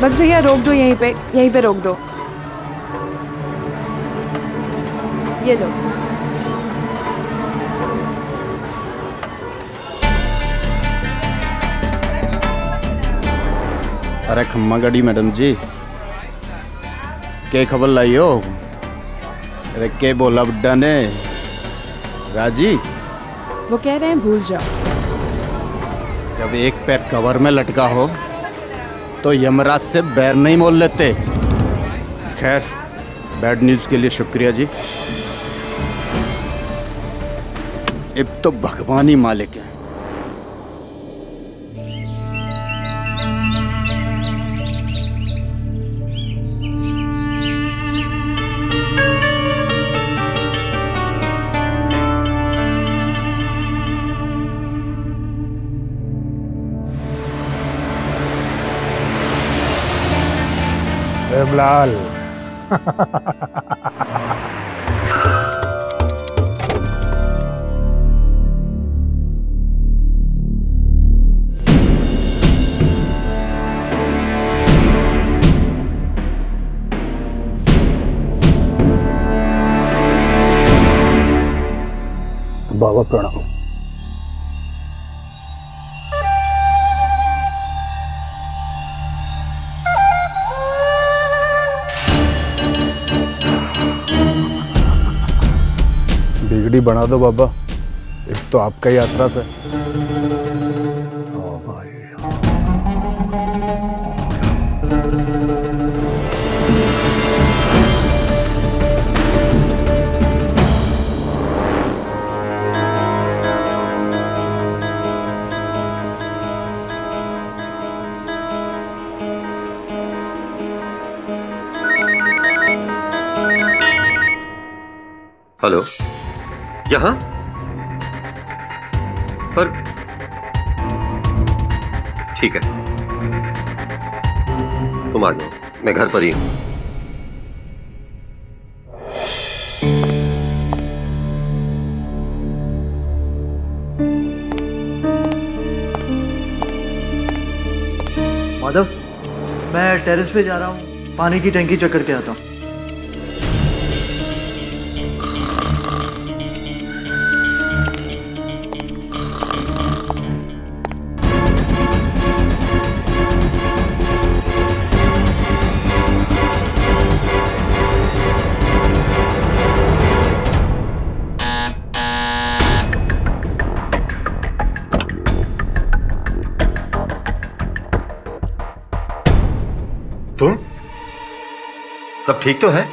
बस भैया रोक दो, यहीं पे रोक दो। ये लो। अरे खम्मा गड़ी मैडम जी, के खबर लाई हो? अरे के बोला बुड्ढा ने? राजी? वो कह रहे हैं भूल जाओ। जब एक पैर कवर में लटका हो तो यमराज से बैर नहीं मोल लेते। खैर, बैड न्यूज़ के लिए शुक्रिया जी। अब तो भगवान ही मालिक है। देवलाल बाबा प्रणाम। बिगड़ी बना दो बाबा, एक तो आपका ही आसरा है। हेलो, यहाँ पर? ठीक है, तुम आ जाओ, मैं घर पर ही हूं। माधव, मैं टेरेस पे जा रहा हूँ, पानी की टंकी चेक करके आता हूँ। तुम सब ठीक तो है?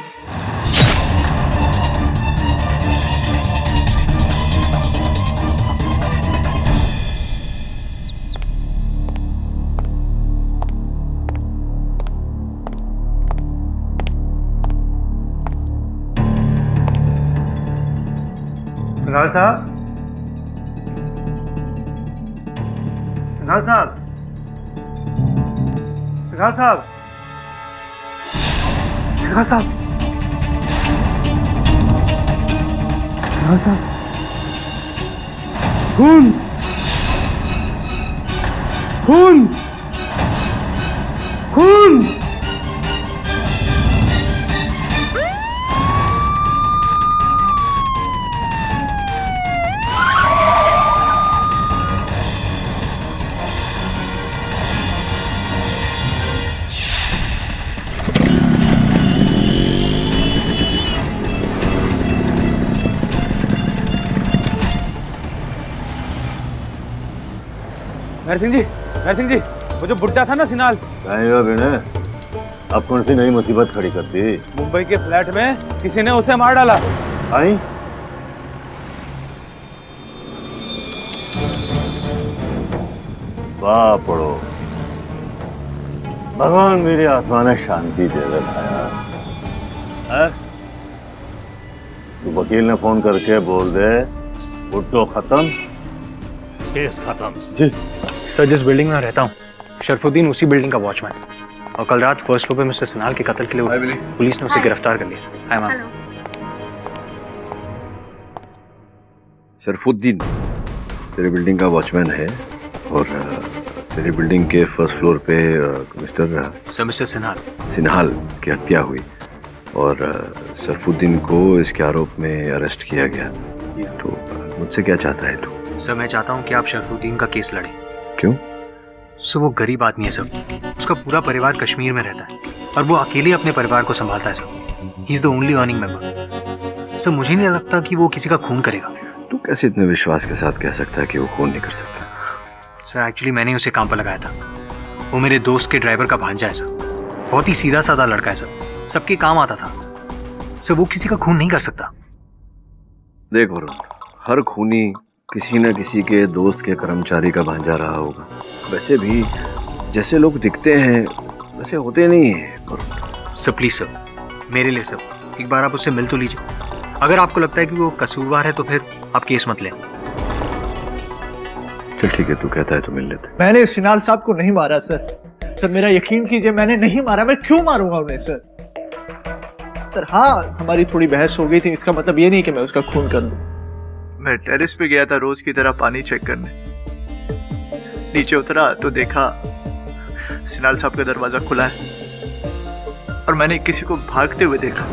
सगाल साहब, सगाल साहब, सगाल साहब, सगाल साहब, सगाल साहब, खून, खून, खून। नरसिंह जी, वो जो बुड्ढा था ना सिनाल, अब कौन सी नई मुसीबत खड़ी कर दी? मुंबई के फ्लैट में किसी ने उसे मार डाला। आई वाह पढ़ो, भगवान मेरी आत्मा ने शांति दे रखा। तू वकील ने फोन करके बोल दे बुड्ढो खत्म, केस खत्म। जी सर, जिस बिल्डिंग में मैं रहता हूँ, शरफुद्दीन उसी बिल्डिंग का वॉचमैन, और कल रात फर्स्ट फ्लोर पे मिस्टर सनाल के कत्ल के लिए पुलिस ने उसे गिरफ्तार कर लिया। Hi ma'am. शरफुद्दीन तेरे बिल्डिंग का वॉचमैन है और मेरी बिल्डिंग के फर्स्ट फ्लोर पे मिस्टर सिन्हाल सिन्हाल की हत्या हुई और सरफुद्दीन को इसके आरोप में अरेस्ट किया गया। तो मुझसे क्या चाहता है तू? सर मैं चाहता हूँ कि आप शरफुद्दीन का केस लड़ें। क्यों? सर वो गरीब आदमी है सर, उसका पूरा परिवार कश्मीर में रहता है और वो अकेले अपने परिवार को संभालता है sir. He is the only earning member. Sir मुझे नहीं लगता कि वो किसी का खून करेगा। तू कैसे इतने विश्वास के साथ कह सकता है कि वो खून नहीं कर सकता? सर एक्चुअली मैंने उसे काम पर लगाया था। वो मेरे दोस्त के ड्राइवर का भांजा है सर, बहुत ही सीधा साधा लड़का है सर, सबके काम आता था। सर वो किसी का खून नहीं कर सकता। देख वरुण, हर खूनी किसी न किसी के दोस्त के कर्मचारी का भांजा रहा होगा। वैसे भी जैसे लोग दिखते हैं वैसे होते नहीं है वरुण। सर प्लीज सर, मेरे लिए सर एक बार आप उससे मिल तो लीजिए। अगर आपको लगता है कि वो कसूरवार है तो फिर आप केस मत लें। चल ठीक है, तू कहता है तो मिल लेते। मैंने सिनाल साहब को नहीं मारा सर। सर मेरा यकीन कीजिए, मैंने नहीं मारा। मैं क्यों मारूंगा उन्हें सर? सर हाँ, हमारी थोड़ी बहस हो गई थी, इसका मतलब ये नहीं कि मैं उसका खून कर दूं। मैं टेरेस पे गया था रोज की तरह पानी चेक करने। नीचे उतरा तो देखा सिनाल साहब का दरवाजा खुला है और मैंने किसी को भागते हुए देखा।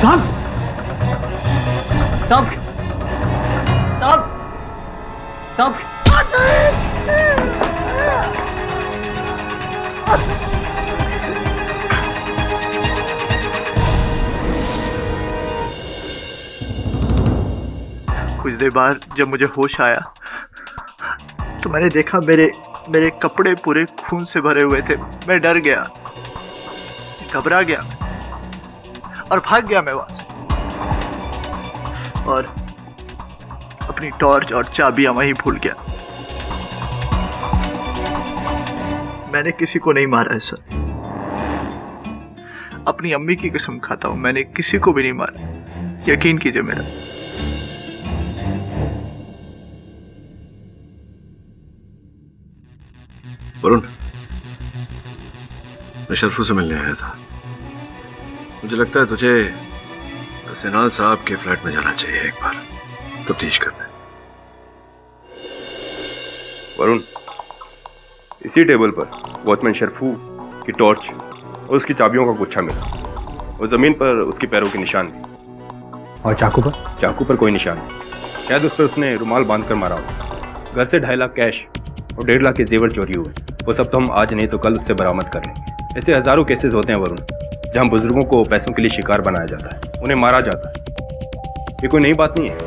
साहब साहब साहब साहब कुछ देर बाद जब मुझे होश आया तो मैंने देखा मेरे कपड़े पूरे खून से भरे हुए थे। मैं डर गया, घबरा गया और भाग गया मैं वहां से और अपनी टॉर्च और चाबियां वहीं भूल गया। मैंने किसी को नहीं मारा है सर, अपनी अम्मी की कसम खाता हूं, मैंने किसी को भी नहीं मारा। यकीन कीजिए मेरा। वरुण, मैं शरफू से मिलने आया था। मुझे लगता है तुझे सिनाल साहब के फ्लैट में जाना चाहिए एक बार, तफ्तीश करने। वरुण, इसी टेबल पर वॉचमैन शरफू की टॉर्च और उसकी चाबियों का गुच्छा मिला और जमीन पर उसके पैरों के निशान थे। और चाकू पर? चाकू पर कोई निशान नहीं। शायद उस पर उसने रुमाल बांधकर मारा हो। घर से 2.5 लाख कैश और 1.5 लाख के जेवर चोरी हुए। वो सब तो हम आज नहीं तो कल उससे बरामद कर लेंगे। ऐसे हजारों केसेस होते हैं वरुण, जहां बुजुर्गों को पैसों के लिए शिकार बनाया जाता है, उन्हें मारा जाता है। ये कोई नई बात नहीं है।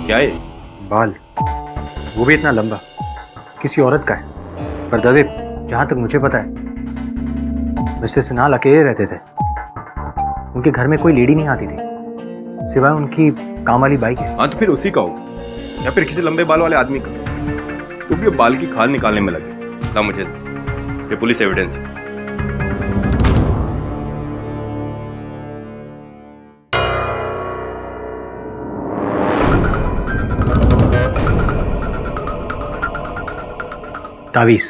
क्या है? बाल, वो भी इतना लंबा, किसी औरत का है। पर दवे, जहां तक मुझे पता है मिस्टर सिन्हाल अकेले रहते थे। उनके घर में कोई लेडी नहीं आती थी सिवाय उनकी काम वाली बाइक है। हाँ तो फिर उसी का हो या फिर किसी लंबे बाल वाले आदमी का। तो भी बाल की खाल निकालने में लगे था मुझे। ये पुलिस एविडेंस है। तावीज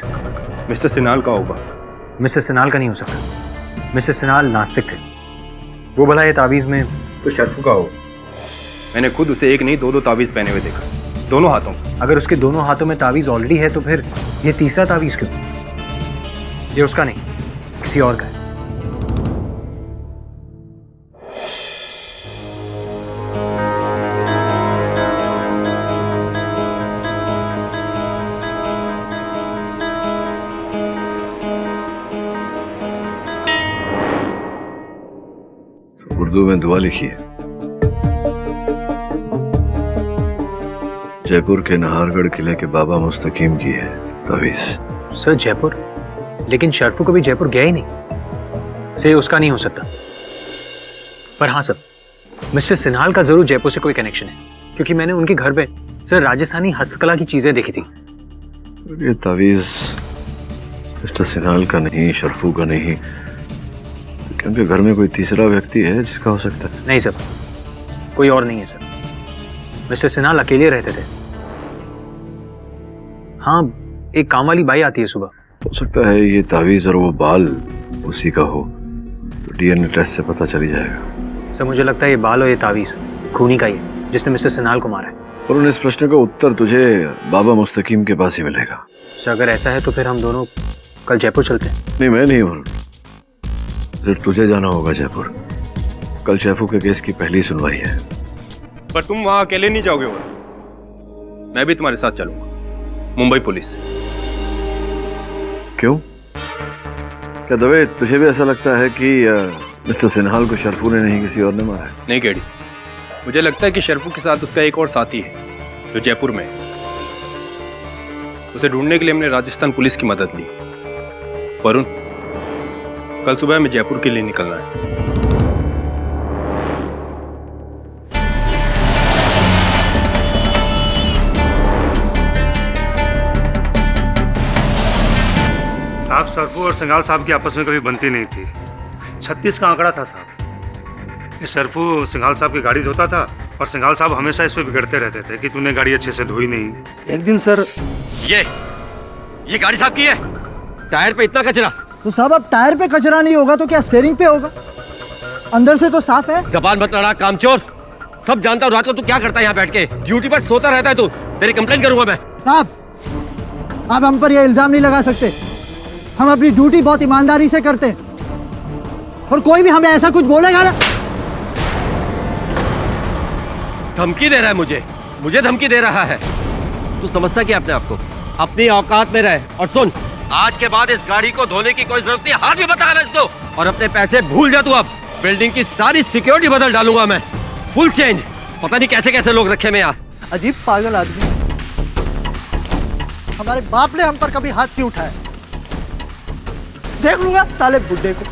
मिस्टर सिन्हाल का होगा। मिस्टर सिन्हाल का नहीं हो सकता। मिस्टर सिन्हाल नास्तिक थे। वो भला ये तावीज में तो शरफू का हो। मैंने खुद उसे एक नहीं 2-2 तावीज पहने हुए देखा, दोनों हाथों। अगर उसके दोनों हाथों में तावीज ऑलरेडी है तो फिर ये तीसरा तावीज क्यों? ये उसका नहीं, किसी और का है। उर्दू में दुआ लिखी है। जयपुर के नाहरगढ़ किले के बाबा मुस्तकीम की है तावीज। सर जयपुर? लेकिन शरफू कभी जयपुर गया ही नहीं, से उसका नहीं हो सकता। पर हाँ सर, मिस्टर सिन्हाल का जरूर जयपुर से कोई कनेक्शन है, क्योंकि मैंने उनके घर पे सर राजस्थानी हस्तकला की चीजें देखी थी। ये तावीज मिस्टर सिन्हाल का नहीं, शरफू का नहीं, क्योंकि घर में कोई तीसरा व्यक्ति है जिसका हो सकता है। नहीं सर, कोई और नहीं है सर। मिस्टर सिन्हाल अकेले रहते थे। हाँ, एक काम वाली बाई आती है सुबह। हो सकता है ये तावीज और वो बाल उसी का हो, तो डीएनए टेस्ट से पता चल जाएगा। सर मुझे लगता है ये बाल और ये तावीज खूनी का ही है जिसने मिस्टर सिन्हाल को मारा है। और इस प्रश्न का उत्तर तुझे बाबा मुस्तकीम के पास ही मिलेगा। सर अगर ऐसा है तो फिर हम दोनों कल जयपुर चलते हैं। नहीं, मैं नहीं हूँ, सिर्फ तुझे जाना होगा जयपुर। कल शैफू के केस की पहली सुनवाई है। पर तुम वहां अकेले नहीं जाओगे वरुण, मैं भी तुम्हारे साथ चलूंगा। मुंबई पुलिस। क्यों? क्या दवे तुझे भी ऐसा लगता है कि मिस्टर सिन्हाल को शरफू ने नहीं किसी और ने मारा है? नहीं केडी, मुझे लगता है कि शरफू के साथ उसका एक और साथी है जो जयपुर में है। उसे ढूंढने के लिए हमने राजस्थान पुलिस की मदद ली। वरुण, कल सुबह में जयपुर के लिए निकलना है। साहब, शरफू और सिंघाल साहब की आपस में कभी बनती नहीं थी। 36 का आंकड़ा था साहब। ये शरफू सिंघाल साहब की गाड़ी धोता था और सिंघाल साहब हमेशा इस पे बिगड़ते रहते थे कि तूने गाड़ी अच्छे से धोई नहीं। एक दिन सर, ये गाड़ी साहब की है, टायर पे इतना कचरा। तो साहब अब टायर पे कचरा नहीं होगा तो क्या स्टीयरिंग पे होगा? अंदर से तो साफ है। जबान मत लड़ा कामचोर, सब जानता हूँ। रात को तू क्या करता है यहाँ बैठ के? ड्यूटी पर सोता रहता है तू। तेरी कंप्लेंट करूंगा मैं। साहब आप हम पर यह इल्जाम नहीं लगा सकते। हम अपनी ड्यूटी बहुत ईमानदारी से करते हैं और कोई भी हमें ऐसा कुछ बोलेगा ना। धमकी दे रहा है मुझे धमकी दे रहा है। तू समझता क्या अपने आप को? अपनी औकात में रहे। और सुन, आज के बाद इस गाड़ी को धोने की कोई जरूरत नहीं। हाथ भी बता रहा इसको। और अपने पैसे भूल जा तू। अब बिल्डिंग की सारी सिक्योरिटी बदल डालूंगा मैं, फुल चेंज। पता नहीं कैसे कैसे लोग रखे मैं यहाँ। अजीब पागल आदमी। हमारे बाप ने हम पर कभी हाथ क्यों उठाया? देख लूंगा साले बुड्ढे को।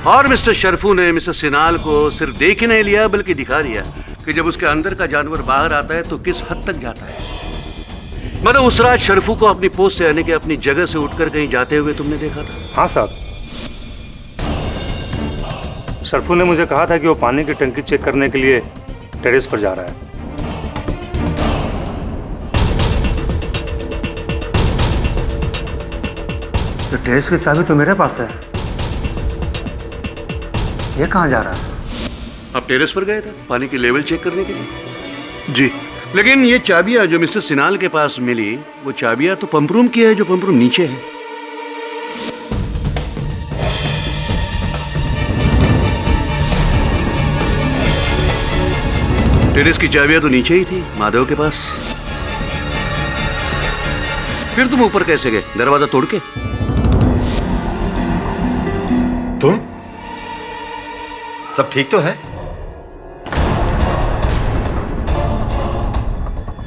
और मिस्टर शरफू ने मिस्टर सिन्हाल को सिर्फ देख ही नहीं लिया बल्कि दिखा दिया कि जब उसके अंदर का जानवर बाहर आता है तो किस हद तक जाता है। मतलब उस रात शरफू को अपनी पोस्ट से यानी कि अपनी जगह से उठकर कहीं जाते हुए तुमने देखा था? हाँ साहब, शरफू ने मुझे कहा था कि वो पानी की टंकी चेक करने के लिए टेरेस पर जा रहा है। तो टेरेस की चाबी तो मेरे पास है, ये कहाँ जा रहा है? आप टेरेस पर गए थे पानी की लेवल चेक करने के लिए? जी, लेकिन ये चाबियां जो मिस्टर सिन्हाल के पास मिली, वो चाबियां तो पंप रूम की है जो पंप रूम नीचे है। टेरेस की चाबियां तो नीचे ही थी माधव के पास। फिर तुम ऊपर कैसे गए दरवाजा तोड़ के? तुम सब ठीक तो है?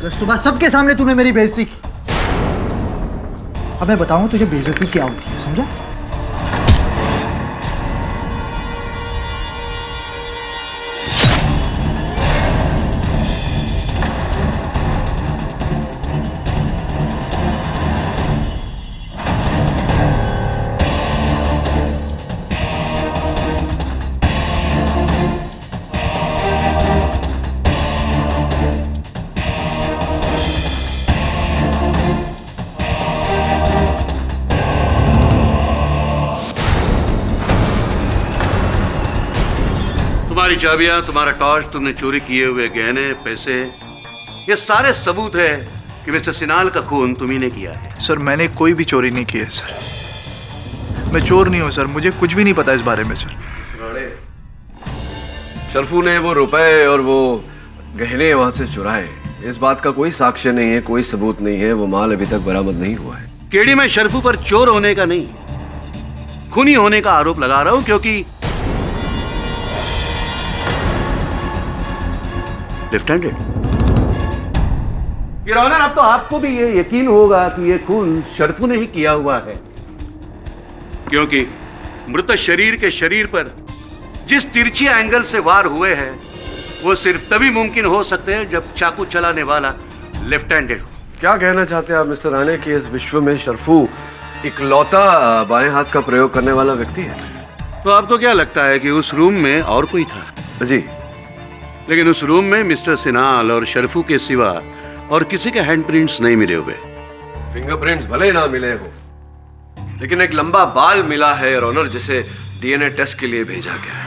सुबह सबके सामने तूने मेरी बेइज्जती की। अब मैं बताऊं तुझे बेइज्जती क्या होती है, समझा? तुम्हारी चाबियां, तुम्हारा टॉर्च, तुमने चोरी किए हुए गहने, पैसे, ये सारे सबूत है कि मिस्टर सिन्हाल का खून तुम्ही ने किया है। सर मैंने कोई भी चोरी नहीं की है सर। मैं चोर नहीं हूं सर, मुझे कुछ भी नहीं पता इस बारे में सर। शरफू ने वो रुपए और वो गहने वहां से चुराए, इस बात का कोई साक्ष्य नहीं है, कोई सबूत नहीं है। वो माल अभी तक बरामद नहीं हुआ है। केडी, मैं शरफू पर चोर होने का नहीं, खूनी होने का आरोप लगा रहा हूं क्योंकि लेफ्ट हैंडेड। योर ऑनर, अब तो आपको भी ये यकीन होगा कि ये खून शरफू ने ही किया हुआ है, क्योंकि मृत शरीर के शरीर पर जिस तिरछी एंगल से वार हुए हैं वो सिर्फ तभी मुमकिन हो सकते हैं जब चाकू चलाने वाला लेफ्ट हैंडेड हो। क्या कहना चाहते हैं आप मिस्टर राणे कि इस विश्व में शरफू इकलौता बाएं हाथ का प्रयोग करने वाला व्यक्ति है। तो आपको क्या लगता है कि उस रूम में और कोई था? जी, लेकिन उस रूम में मिस्टर सिन्हाल और शरफू के सिवा और किसी के हैंडप्रिंट्स नहीं मिले हुए। फिंगरप्रिंट्स भले ना मिले हो, लेकिन एक लंबा बाल मिला है योर ऑनर, जिसे डीएनए टेस्ट के लिए भेजा गया है।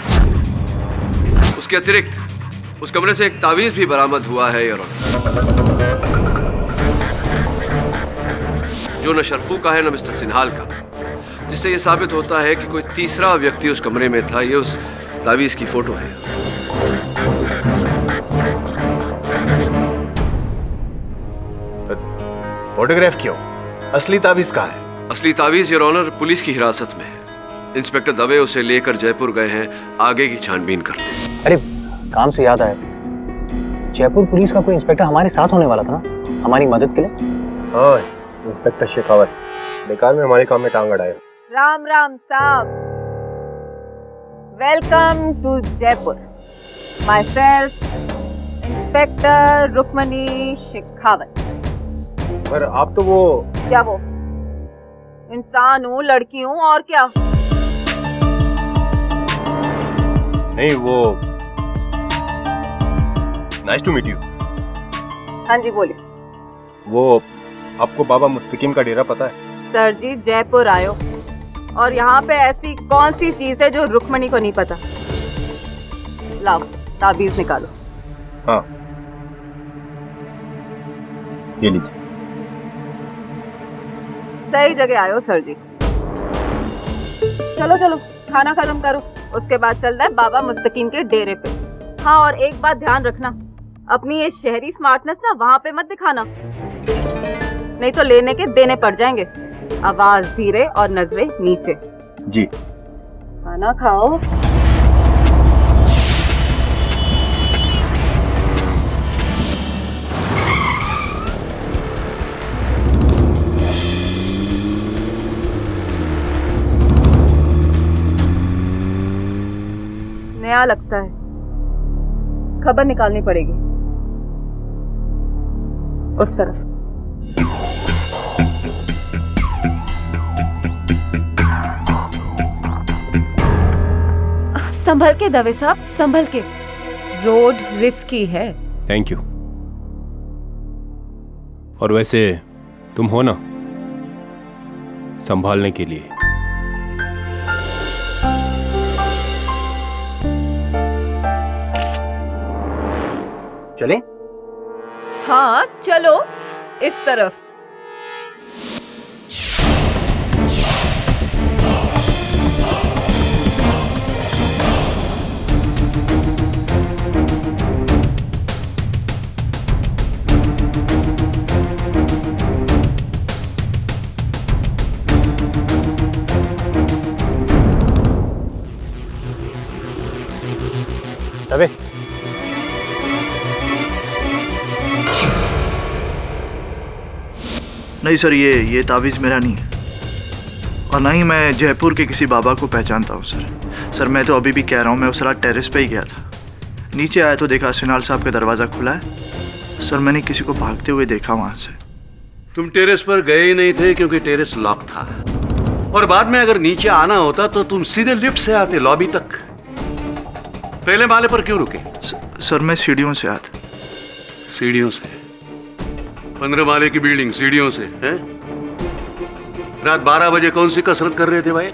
उसके अतिरिक्त उस कमरे से एक तावीज भी बरामद हुआ है योर ऑनर, जो न शरफू का है न मिस्टर सिन्हाल का, जिससे यह साबित होता है कि कोई तीसरा व्यक्ति उस कमरे में था। ये उस तावीज की फोटो है। फोटोग्राफ क्यों? असली तावीज कहाँ है? असली तावीज योर ऑनर पुलिस की हिरासत में है। इंस्पेक्टर दवे उसे लेकर जयपुर गए हैं आगे की छानबीन करने। अरे काम से याद आया, जयपुर पुलिस का कोई इंस्पेक्टर हमारे साथ होने वाला था ना, हमारी मदद के लिए। हाँ, इंस्पेक्टर शेखावत बेकार में हमारे काम में टांग अड़ाया। राम राम साहब, welcome to Jaipur. Myself inspector Rukmani Shekhawat. पर आप तो वो क्या वो इंसान हूँ, लड़की हूँ, और क्या? नहीं, वो नाइस टू मीट यू। हाँ जी बोलिए। वो आपको बाबा मुस्तकीम का डेरा पता है? सर जी, जयपुर आयो और यहाँ पे ऐसी कौन सी चीज है जो रुक्मणी को नहीं पता? लाओ ताबीज निकालो। हाँ, ये लीजिए। सही जगह आयो सर जी। चलो चलो खाना खत्म करो, उसके बाद चलना है बाबा मुस्तकीम के डेरे पे। हाँ, और एक बात ध्यान रखना, अपनी ये शहरी स्मार्टनेस ना वहाँ पे मत दिखाना, नहीं तो लेने के देने पड़ जाएंगे। आवाज धीरे और नजरें नीचे। जी। खाना खाओ। नया लगता है, खबर निकालनी पड़ेगी उस तरफ। संभल के दवे साहब, संभल के, रोड रिस्की है। Thank you. और वैसे तुम हो ना संभालने के लिए। चले? हाँ चलो इस तरफ। दवे, नहीं सर, ये तावीज़ मेरा नहीं है, और ना ही मैं जयपुर के किसी बाबा को पहचानता हूँ सर। मैं तो अभी भी कह रहा हूँ, मैं उस रात टेरेस पे ही गया था। नीचे आया तो देखा सिन्हाल साहब का दरवाज़ा खुला है। सर मैंने किसी को भागते हुए देखा वहाँ से। तुम टेरेस पर गए ही नहीं थे क्योंकि टेरेस लॉक था, और बाद में अगर नीचे आना होता तो तुम सीधे लिफ्ट से आते लॉबी तक। पहले माले पर क्यों रुके? सर मैं सीढ़ियों से आता। सीढ़ियों से? 15 माले की बिल्डिंग सीढ़ियों से है? रात 12 बजे कौन सी कसरत कर रहे थे भाई?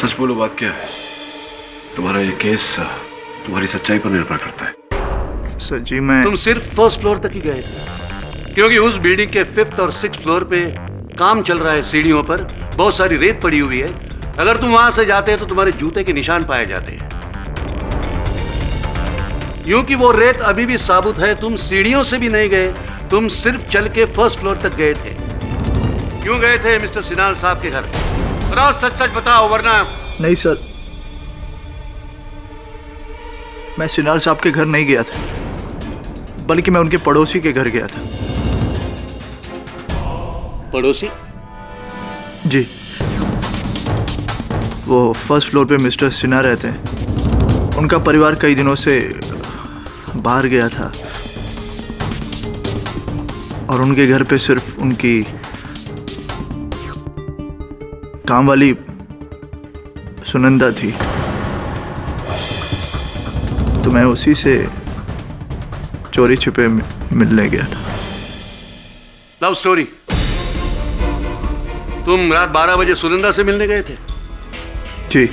सच बोलो, बात क्या है? तुम्हारा ये केस तुम्हारी सच्चाई पर निर्भर करता है। सर जी मैं तुम सिर्फ फर्स्ट फ्लोर तक ही गए क्योंकि उस बिल्डिंग के 5th और 6th फ्लोर पे काम चल रहा है। सीढ़ियों पर बहुत सारी रेत पड़ी हुई है। अगर तुम वहां से जाते तो तुम्हारे जूते के निशान पाए जाते हैं। क्योंकि वो रेत अभी भी साबुत है। तुम सीढ़ियों से भी नहीं गए, तुम सिर्फ चल के 1st फ्लोर तक गए थे। क्यों गए थे मिस्टर सिन्हाल साहब के घर? बताओ, सच सच बताओ, वरना। नहीं सर, मैं सिन्हाल साहब के घर नहीं गया था, बल्कि मैं उनके पड़ोसी के घर गया था। पड़ोसी? जी, वो 1st फ्लोर पे मिस्टर सिन्हा रहते हैं। उनका परिवार कई दिनों से बाहर गया था और उनके घर पे सिर्फ उनकी काम वाली सुनंदा थी, तो मैं उसी से चोरी छिपे मिलने गया था। Love story. तुम रात 12 बजे सुनंदा से मिलने गए थे? जी।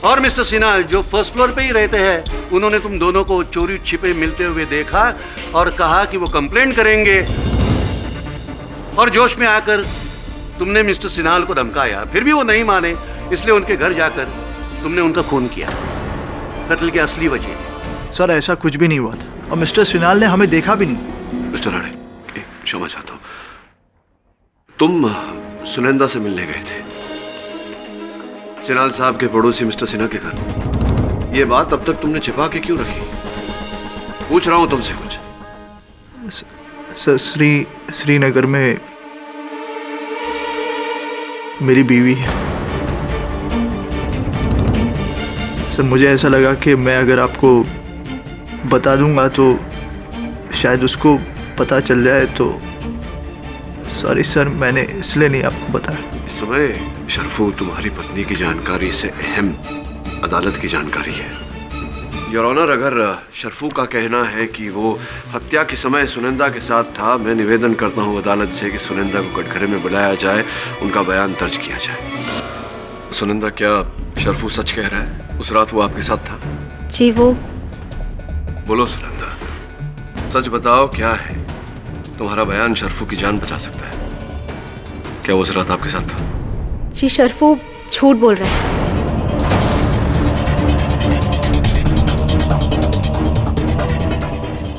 और मिस्टर सिन्हा जो फर्स्ट फ्लोर पे ही रहते हैं, उन्होंने तुम दोनों को चोरी छिपे मिलते हुए देखा और कहा कि वो कंप्लेंट करेंगे, और जोश में आकर तुमने मिस्टर सिन्हा को धमकाया। फिर भी वो नहीं माने, इसलिए उनके घर जाकर तुमने उनका खून किया। कत्ल की असली वजह। सर ऐसा कुछ भी नहीं हुआ था, और मिस्टर सिन्हाल ने हमें देखा भी नहीं। मिस्टर राणे, क्षमा चाहता हूँ, तुम सुनंदा से मिलने गए थे सिन्हाल साहब के पड़ोसी मिस्टर सिन्हा के घर। ये बात अब तक तुमने छिपा के क्यों रखी? पूछ रहा हूं तुमसे कुछ। सर श्रीनगर में मेरी बीवी है। सर मुझे ऐसा लगा कि मैं अगर आपको बता दूंगा तो शायद उसको पता चल जाए, तो सॉरी सर, मैंने इसलिए नहीं आपको बताया। इस समय शरफू तुम्हारी पत्नी की जानकारी से अहम अदालत की जानकारी है। योर ऑनर, अगर शरफू का कहना है कि वो हत्या के समय सुनंदा के साथ था, मैं निवेदन करता हूँ अदालत से कि सुनंदा को कटघरे में बुलाया जाए, उनका बयान दर्ज किया जाए। सुनंदा, क्या शरफू सच कह रहा है? उस रात वो आपके साथ था? जी। वो बोलो सुनंदा, सच बताओ, क्या है? तुम्हारा बयान शरफू की जान बचा सकता है। क्या वो उस रात आपके साथ था? जी, शरफू झूठ बोल रहा है।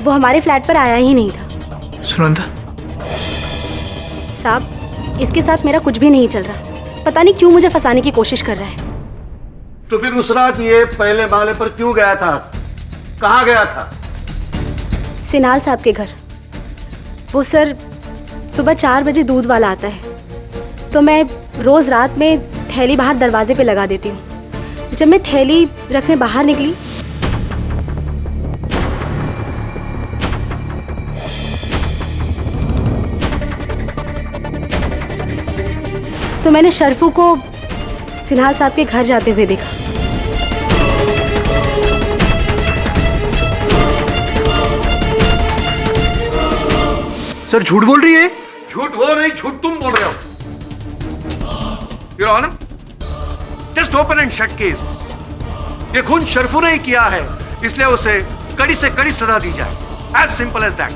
वो हमारे फ्लैट पर आया ही नहीं था। सुनंदा साहब, इसके साथ मेरा कुछ भी नहीं चल रहा। पता नहीं क्यों मुझे फंसाने की कोशिश कर रहा है। तो फिर उस रात ये पहले माले पर क्यों गया था? कहाँ गया था? सिन्हाल साहब के घर। वो सर सुबह 4 बजे दूध वाला आता है, तो मैं रोज रात में थैली बाहर दरवाजे पे लगा देती हूँ। जब मैं थैली रखने बाहर निकली तो मैंने शरफू को सिन्हाल साहब के घर जाते हुए देखा। सर झूठ बोल रही है? झूठ वो नहीं, झूठ तुम बोल रहे हो। Your honour, just open and shut case. ये खून शरफू ने ही किया है, इसलिए उसे कड़ी से कड़ी सजा दी जाए। As simple as that.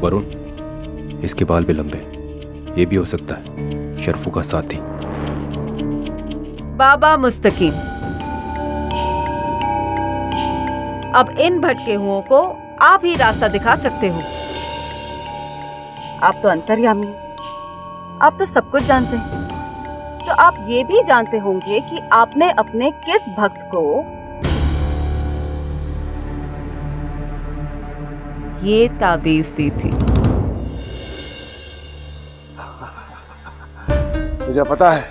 Varun, इसके बाल भी लंबे, ये भी हो सकता है शरफू का साथी। बाबा मुस्तकीम, अब इन भटके हुओं को आप ही रास्ता दिखा सकते हो। आप तो अंतर्यामी हैं, आप तो सब कुछ जानते हैं, तो आप ये भी जानते होंगे कि आपने अपने किस भक्त को ये ताबीज दी थी। मुझे पता है,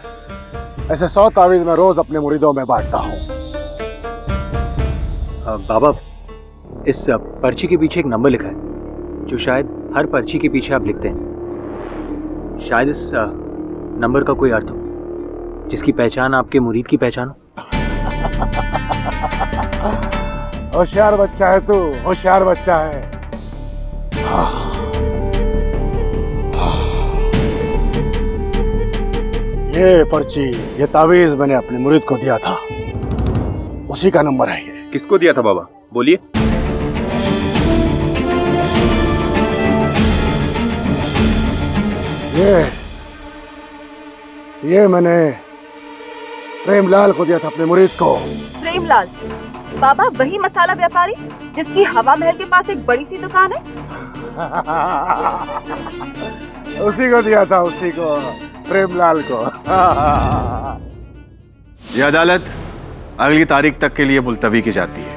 ऐसे 100 तावीज मैं रोज अपने मुरीदों में बांटता हूँ। बाबा, इस पर्ची के पीछे एक नंबर लिखा है, जो शायद हर पर्ची के पीछे आप लिखते हैं। शायद इस नंबर का कोई अर्थ हो, जिसकी पहचान आपके मुरीद की पहचान हो। होशियार बच्चा है तू, होशियार बच्चा है। ये पर्ची, ये तावीज मैंने अपने मुरीद को दिया था, उसी का नंबर है ये। किसको दिया था बाबा? बोलिए। ये मैंने प्रेमलाल को दिया था, अपने मुरीद को। प्रेमलाल? बाबा वही मसाला व्यापारी जिसकी हवा महल के पास एक बड़ी सी दुकान है? उसी को दिया था, उसी को, प्रेमलाल को। यह अदालत अगली तारीख तक के लिए मुलतवी की जाती है।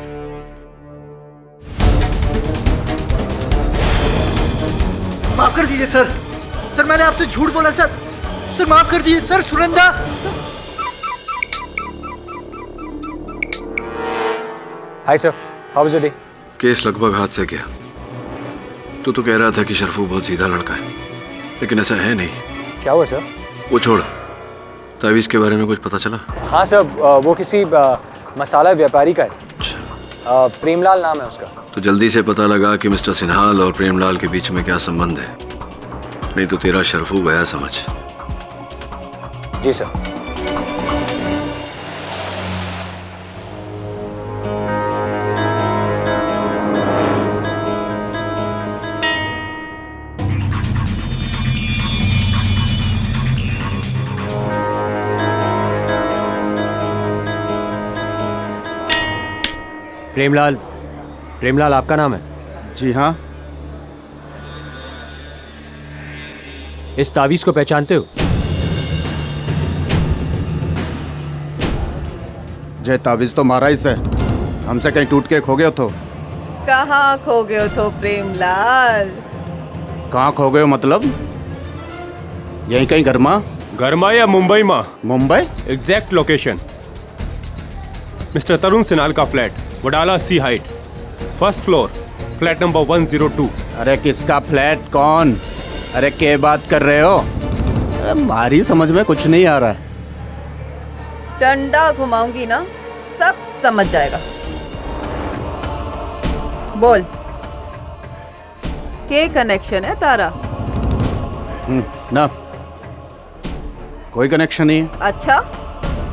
माफ कर दीजिए सर, सर मैंने आपसे झूठ बोला सर, सर माफ कर दीजिए sir. Sunanda hi sir, how was your day? Case लगभग हाथ से गया। तू तो कह रहा था कि शरफू बहुत सीधा लड़का है, लेकिन ऐसा है नहीं। क्या हुआ सर? वो छोड़, तावीज़ के बारे में कुछ पता चला? हाँ सर, वो किसी मसाला व्यापारी का है। प्रेमलाल नाम है उसका। तो जल्दी से पता लगा कि मिस्टर सिन्हाल और प्रेमलाल के बीच में क्या संबंध है, नहीं तो तेरा शरफू गया समझ। जी सर। प्रेमलाल, प्रेमलाल आपका नाम है? जी हाँ। इस तावीज को पहचानते हो? जय तावीज तो मारा इसे, हमसे कहीं टूट के खो गए तो? कहाँ खो गए तो प्रेमलाल? कहाँ खो गए मतलब? यहीं कहीं घरमा या मुंबई माँ? Mumbai? Exact location mister Tarun Sinhal का flat, Wadala sea heights, first floor, flat number 102। अरे किसका फ्लैट? कौन? अरे क्या बात कर रहे हो? अरे मारी समझ में कुछ नहीं आ रहा है। डंडा घुमाऊंगी ना, सब समझ जाएगा। बोल, के कनेक्शन है तारा? ना, कोई कनेक्शन नहीं है। अच्छा,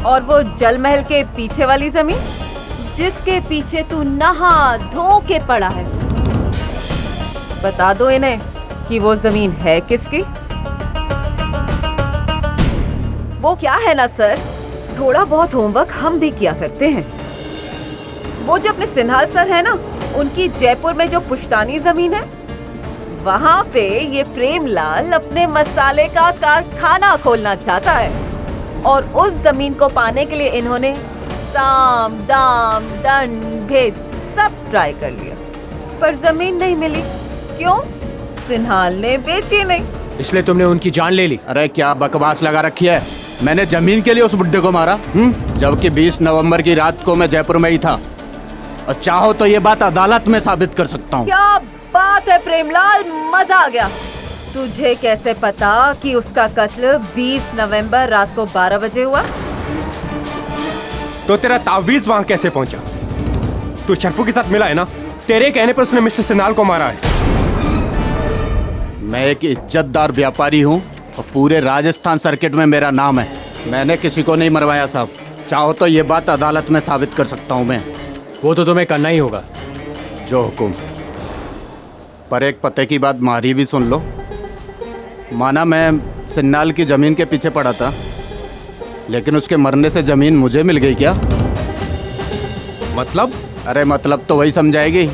और वो जल महल के पीछे वाली जमीन जिसके पीछे तू नहा धो के पड़ा है, बता दो इन्हें कि वो जमीन है किसकी? वो क्या है ना सर, थोड़ा बहुत होमवर्क हम भी किया करते हैं। वो जो अपने सिन्हाल सर है ना, उनकी जयपुर में जो पुश्तानी जमीन है, वहां पे ये प्रेमलाल अपने मसाले का कारखाना खोलना चाहता है। और उस जमीन को पाने के लिए इन्होंने साम दाम दंड भेद सब ट्राई कर लिया, पर जमीन नहीं मिली। क्यों? सिन्हाल ने बेची नहीं, इसलिए तुमने उनकी जान ले ली। अरे क्या बकवास लगा रखी है? मैंने जमीन के लिए उस बुड्ढे को मारा? जबकि 20 नवंबर की रात को मैं जयपुर में ही था, और चाहो तो ये बात अदालत में साबित कर सकता हूँ। क्या बात है प्रेमलाल, मजा आ गया। तुझे कैसे पता कि उसका कत्ल 20 नवंबर रात को 12 बजे हुआ? तो तेरा तावीज वहां कैसे पहुंचा? तू शरफू के साथ मिला है ना? तेरे कहने पर उसने मिस्टर सिन्हाल को मारा है। मैं एक इज्जतदार व्यापारी हूँ और पूरे राजस्थान सर्किट में मेरा नाम है। मैंने किसी को नहीं मरवाया साहब। चाहो तो ये बात अदालत में साबित कर सकता हूँ मैं। वो तो तुम्हें करना ही होगा। जो हुकुम। पर एक पते की बात मारी भी सुन लो। माना मैं सिन्हाल की जमीन के पीछे पड़ा था, लेकिन उसके मरने से जमीन मुझे मिल गई क्या? मतलब? अरे मतलब तो वही समझाएगी।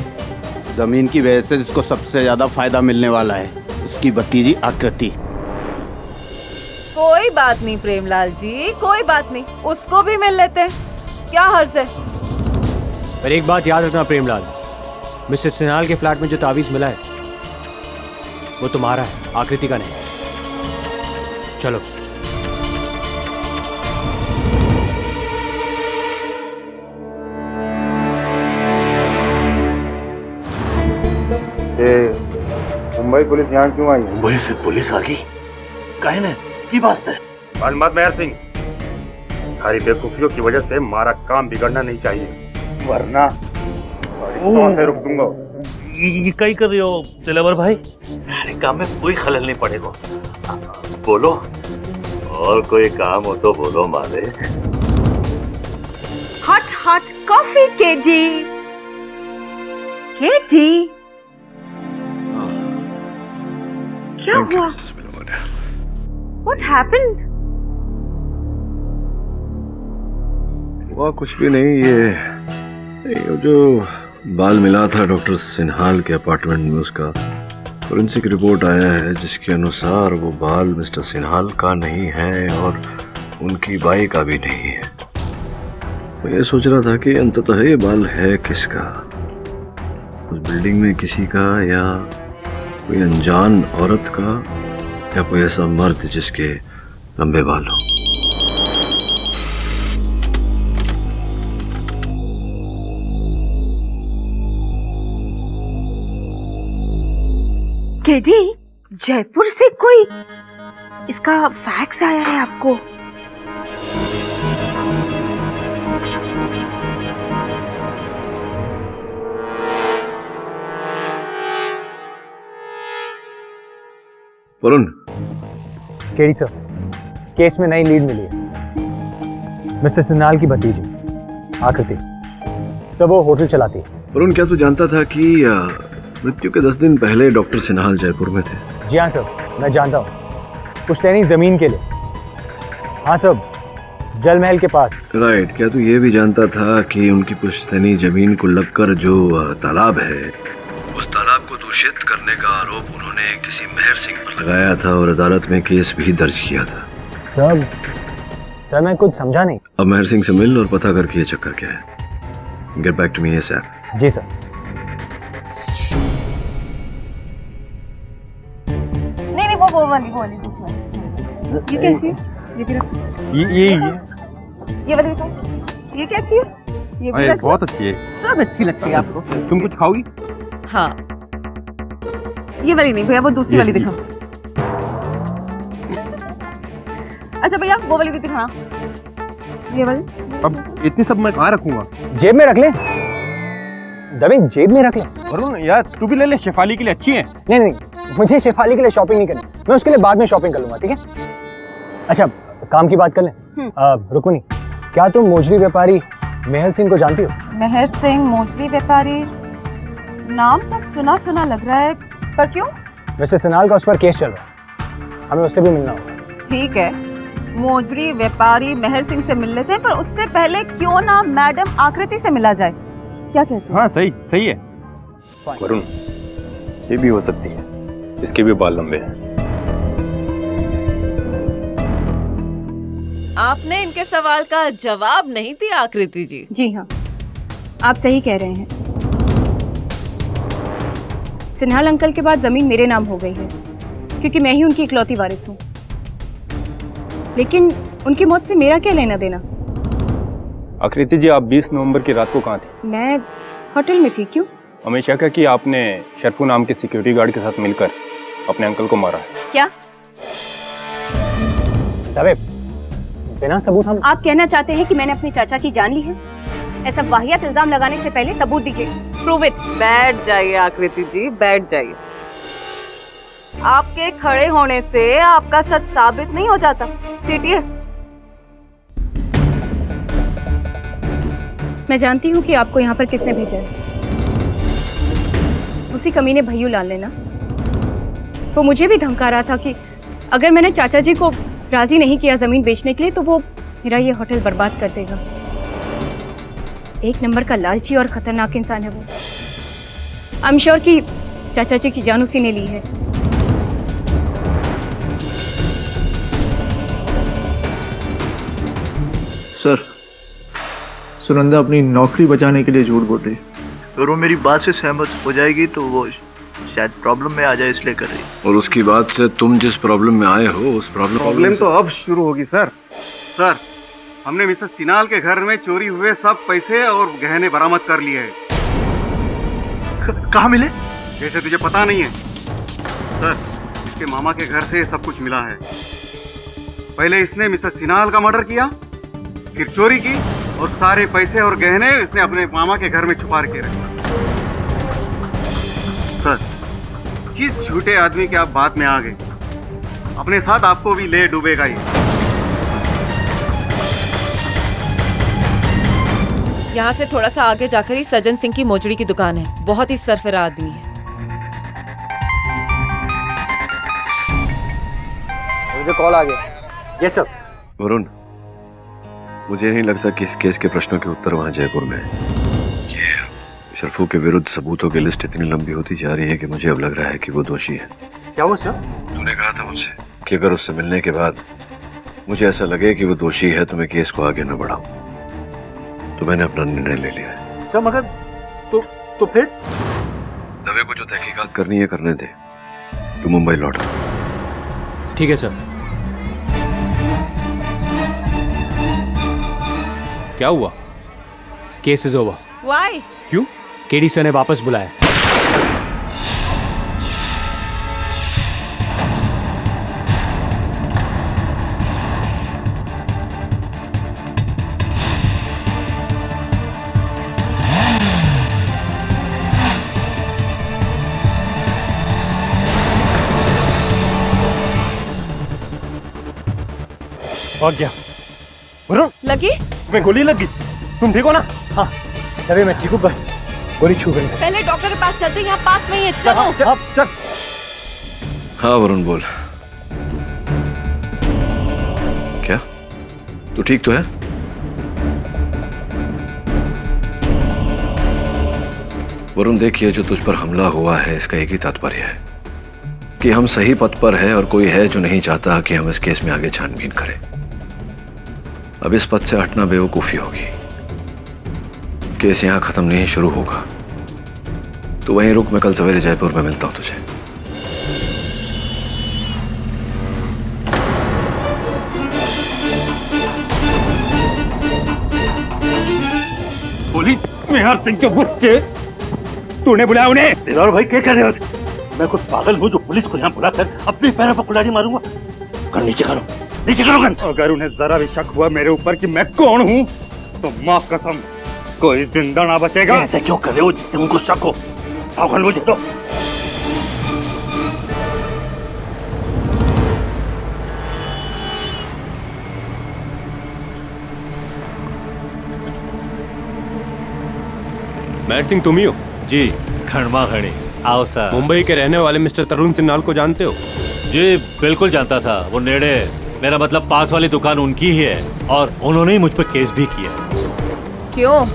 जमीन की वजह से जिसको सबसे ज्यादा फायदा मिलने वाला है, उसकी भतीजी आकृति। कोई बात नहीं प्रेमलाल जी, कोई बात नहीं, उसको भी मिल लेते हैं, क्या हर्ज है? पर एक बात याद रखना प्रेमलाल, मिस्टर सिन्हाल के फ्लैट में जो तावीज मिला है वो तुम्हारा है, आकृति का नहीं। चलो। मुंबई पुलिस यहाँ क्यों आई? मुंबई से पुलिस आ गई? काहे ने? की बात है? मालूमात मेहर सिंह, तुम्हारी बेवकूफियों की वजह से हमारा काम बिगड़ना नहीं चाहिए, वरना से रुक दूंगा। ये कहीं कर रहे हो दिलावर भाई? अरे काम में कोई खलल नहीं पड़ेगा। बोलो, और कोई काम हो तो बोलो माले। Hot hot coffee KG. KG, क्या हुआ? What happened? हुआ कुछ भी नहीं। ये जो बाल मिला था डॉक्टर सिन्हाल के अपार्टमेंट में, उसका फोरेंसिक रिपोर्ट आया है जिसके अनुसार वो बाल मिस्टर सिन्हाल का नहीं है और उनकी बाई का भी नहीं है। मैं ये सोच रहा था कि अंततः ये बाल है किसका? उस बिल्डिंग में किसी का, या कोई अनजान औरत का, या कोई ऐसा मर्द जिसके लंबे बाल हो। केडी, जयपुर से कोई इसका फैक्स आया है आपको? वरुण। केडी सर, केस में नई लीड मिली है। मिस्टर सिन्हाल की भतीजी आकृति, सब वो होटल चलाती है। वरुण, क्या तू जानता था कि मृत्यु के 10 दिन पहले डॉक्टर सिन्हाल जयपुर में थे? जी हाँ सर, मैं जानता हूँ। पुश्तैनी जमीन के लिए। हाँ सर, जल महल के पास। राइट। क्या तू ये भी जानता था कि उनकी पुश्तैनी जमीन को लगकर जो तालाब है, उस तालाब को दूषित करने का आरोप उन्होंने किसी मेहर सिंह पर लगाया था और अदालत में केस भी दर्ज किया था? सर मैं कुछ समझा नहीं। अब मेहर सिंह से मिल और पता करके ये चक्कर क्या है। Get back to me ASAP। जी सर। नहीं, वो वाली ये कैसी है? ये भी रखो। ये वाली दिखाओ। ये कैसी है? ये भी रखो। बहुत अच्छी है। सब अच्छी लगती है आपको। तुम कुछ खाओगी? हाँ, ये वाली नहीं भैया, वो दूसरी वाली दिखाओ। अच्छा भैया, वो वाली भी दिखाना। ये वाली। अब इतनी सब मैं कहाँ रखूंगा? जेब में रख ले। दबे जेब में रख ले। वरुण यार, तू भी ले ले, शेफाली के लिए अच्छी है। नहीं, मुझे शेफाली के लिए शॉपिंग नहीं करनी, मैं उसके लिए बाद में शॉपिंग कर लूंगा, ठीक है? अच्छा, काम की बात कर लें। रुक्मिनी, क्या तुम मोजरी व्यापारी मेहर सिंह को जानती हो? मेहर सिंह मोजरी व्यापारी, नाम तो सुना सुना लग रहा है, पर क्यों? मिस्टर सिन्हाल का उस पर केस चल रहा है, हमें उससे भी मिलना होगा। ठीक है, मोजरी व्यापारी मेहर सिंह से मिल लेते हैं, पर उससे पहले क्यों ना मैडम आकृति से मिला जाए? क्या कहते हैं? हाँ सही है। वरुण, ये भी हो सकती है, इसके भी बाल लंबे हैं। आपने इनके सवाल का जवाब नहीं दिया आकृति जी। जी हाँ, आप सही कह रहे हैं। सिन्हाल अंकल के बाद जमीन मेरे नाम हो गई है, क्योंकि मैं ही उनकी इकलौती वारिस हूँ। लेकिन उनकी मौत से मेरा क्या लेना देना? आकृति जी, आप 20 नवंबर की रात को कहाँ थी? मैं होटल में थी। क्यों? हमेशा क्या कि आपने शरफू नाम के सिक्योरिटी गार्ड के साथ मिलकर अपने अंकल को मारा है। क्या? बिना सबूत हम... आप कहना चाहते हैं कि मैंने अपने चाचा की जान ली है? ऐसा वाहियात इल्जाम लगाने से पहले सबूत दीजिए। Prove it. बैठ जाइए आकृति जी, बैठ जाइए। आपके खड़े होने से आपका सच साबित नहीं हो जाता। सीटिए। मैं जानती हूँ कि आपको यहाँ पर किसने भेजा है। उसी कमीने भैयू लाल ने ना। वो मुझे भी धमका रहा था कि अगर मैंने चाचा जी को राजी नहीं किया जमीन बेचने के लिए तो वो मेरा ये होटल बर्बाद कर देगा। एक नंबर का लालची और खतरनाक इंसान है वो। आई एम श्योर कि चाचा जी की जान उसी ने ली है। सर, सुनंदा अपनी नौकरी बचाने के लिए झूठ बोल रही है। अगर वो मेरी बात से सहमत हो जाएगी तो वो शायद प्रॉब्लम में आ जाए, इसलिए कर रही। और उसकी बात से तुम जिस प्रॉब्लम में आए हो उस प्रॉब्लम तो अब शुरू होगी सर। सर, हमने मिसेस सिन्हाल के घर में चोरी हुए सब पैसे और गहने बरामद कर लिए हैं। कहाँ मिले? जैसे तुझे पता नहीं है सर, इसके मामा के घर से सब कुछ मिला है। पहले इसने मिसेस सिन्हाल का मर्डर किया, फिर चोरी की और सारे पैसे और गहने इसने अपने मामा के घर में छुपा के रखे। सर, किस झूठे आदमी के आप बात में आ गए? अपने साथ आपको भी ले डूबेगा ये। यहाँ से थोड़ा सा आगे जाकर ही सज्जन सिंह की मोजड़ी की दुकान है। बहुत ही सरफरा आदमी है। मुझे कॉल आ गया। Yes sir. वरुण, मुझे नहीं लगता कि इस केस के प्रश्नों के उत्तर वहां जयपुर में है। शरफू के विरुद्ध सबूतों की लिस्ट इतनी लंबी होती जा रही है कि मुझे अब लग रहा है कि वो दोषी है। क्या वो सर? तूने कहा था मुझसे कि अगर उससे मिलने के बाद मुझे ऐसा लगे कि वो दोषी है तो मैं केस को आगे न बढ़ाऊं। तो मैंने अपना निर्णय ले लिया है। सर मगर तो फिर? दवे को जो तहकीकात करनी है करने दे। तू मुंबई लौट। ठीक है सर। क्या हुआ? Case is over. Why? क्यों? केडी सर ने वापस बुलाया। और क्या वरुण? लगी? तुम्हें गोली लगी? तुम ठीक हो ना? हाँ अरे मैं ठीक हूँ, बस गोली छू गई। पहले डॉक्टर के पास चलते हैं, यहाँ पास में ही है, चलो। चल। हाँ वरुण बोल। क्या तू ठीक तो है? वरुण देखिए, जो तुझ पर हमला हुआ है इसका एक ही तात्पर्य है कि हम सही पथ पर है और कोई है जो नहीं चाहता कि हम इस केस में आगे छानबीन करें। अब इस पथ से हटना बेवकूफी होगी। केस यहां खत्म नहीं, शुरू होगा। तो वहीं रुक, मैं कल सवेरे जयपुर में मिलता हूं तुझे। पुलिस मेहर सिंह के बच्चे, तूने बुलाया उन्हें? दिलवार भाई क्या कर रहे हो? मैं कुछ पागल हूँ जो पुलिस को यहाँ बुलाकर अपने पैरों पर कुल्हाड़ी मारूंगा? कर नीचे करो, नीचे करो गन। अगर उन्हें जरा भी शक हुआ मेरे ऊपर कि मैं कौन हूँ तो माँ कसम कोई जिंदा ना बचेगा। ऐसा क्यों कर रहे हो जिससे उनको शक हो? पागल मुझे तो। महर सिंह तुम ही हो? जी, खड़मा खड़ी। आओ सर। मुंबई के रहने वाले मिस्टर तरुण सिन्हाल को जानते हो? जी बिल्कुल जानता था। वो नेड़े, मेरा मतलब पास वाली दुकान उनकी ही है और उन्होंने ही मुझ पर केस भी किया। क्यों?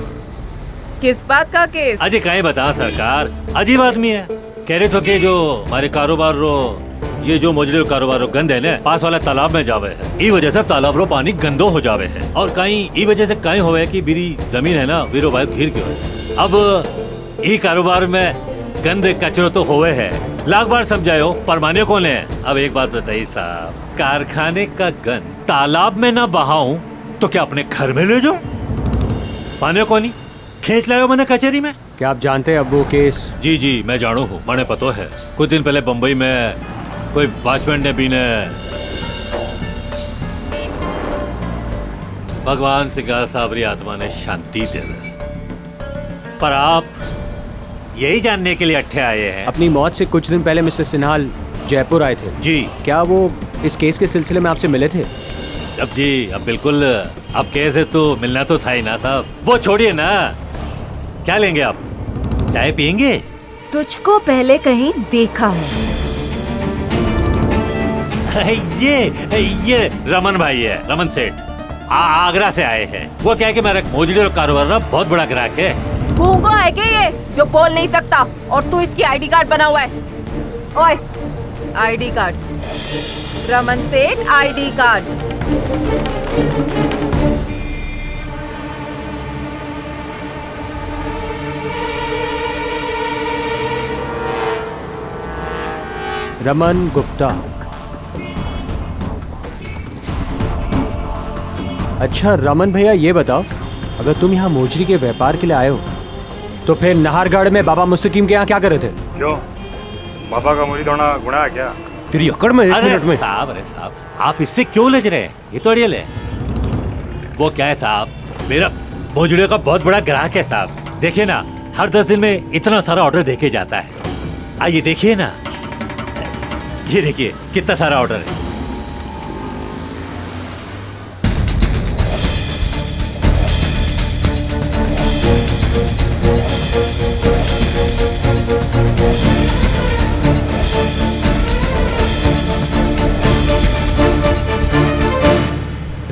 किस बात का केस? अजय कहीं बता सरकार, अजीब आदमी है। कह रहे थे कि जो हमारे कारोबार रो, ये जो मुजरे कारोबार गंद है ना, पास वाला तालाब में जावे है। ई वजह से तालाब रो पानी गंदो हो जावे है और कहीं ई वजह से कहीं होवे कि मेरी जमीन है ना वीरो भाई घिर क्यों है। अब ई कारोबार में गंदे कचरो तो होवे है, लाख बार समझायो पर माने कौन है। अब एक बात बताइए साहब, कारखाने का गंद तालाब में ना बहाऊं तो क्या अपने घर में ले जाऊं? माने कौन ही खींच लायो मैंने कचहरी में। क्या आप जानते हैं अब वो केस? जी जी मैं जानू हूँ, मैंने पता है। कुछ दिन पहले बम्बई में कोई वॉचमैन ने भी ने भगवान सिंह साबरी आत्मा ने शांति दे दे। पर आप यही जानने के लिए अट्ठे आए हैं? अपनी मौत से कुछ दिन पहले मिस्टर सिन्हाल जयपुर आए थे। जी। क्या वो इस केस के सिलसिले में आपसे मिले थे? अब जी, अब बिल्कुल। अब केस है तो मिलना तो था ही ना साहब। वो छोड़िए ना, क्या लेंगे आप? चाय पियेंगे? तुझको पहले कहीं देखा है। ये रमन भाई है, रमन सेठ, आगरा से आए हैं। वो क्या है कि मेरा मोजड़ी और कारोबार ना बहुत बड़ा ग्राहक है। गूंगा है क्या ये जो बोल नहीं सकता और तू इसकी आईडी कार्ड बना हुआ है? ओए, आईडी कार्ड, रमन सेठ आईडी कार्ड। रमन गुप्ता। अच्छा रमन भैया ये बताओ, अगर तुम यहाँ मोजरी के व्यापार के लिए आए हो तो फिर नाहरगढ़ में बाबा मुस्तकीम के यहाँ क्या कर रहे थे? क्यों, बाबा का मुरीद होना गुनाह है क्या? तेरी अकड़ में 1 मिनट में। अरे साहब आप इससे क्यों लज रहे हैं? ये तो अड़ियल है। वो क्या है साहब, मेरा मोजड़ी का बहुत बड़ा ग्राहक है साहब। देखिए ना, हर 10 दिन में इतना सारा ऑर्डर देके जाता है। आइए देखिए ना, ये देखिए कितना सारा ऑर्डर है।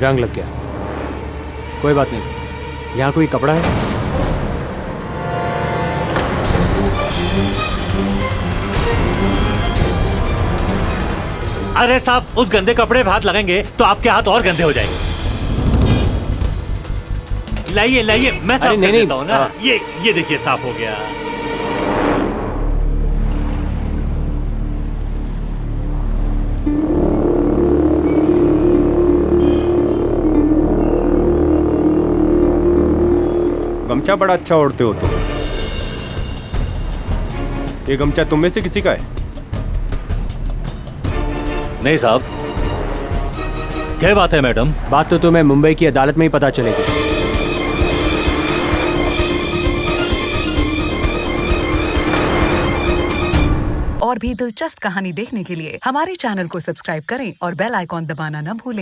रंग लग गया, कोई बात नहीं। यहाँ कोई कपड़ा है? अरे साहब, उस गंदे कपड़े पे हाथ लगाएंगे तो आपके हाथ और गंदे हो जाएंगे। लाइए लाइए, मैं साफ कर देता हूँ ना। ये देखिए साफ हो गया। गमछा बड़ा अच्छा ओढ़ते हो तुम। ये गमछा तुम में से किसी का है? नहीं साहब। क्या बात है मैडम? बात तो तुम्हें मुंबई की अदालत में ही पता चलेगी। और भी दिलचस्प कहानी देखने के लिए हमारे चैनल को सब्सक्राइब करें और बेल आइकॉन दबाना न भूलें।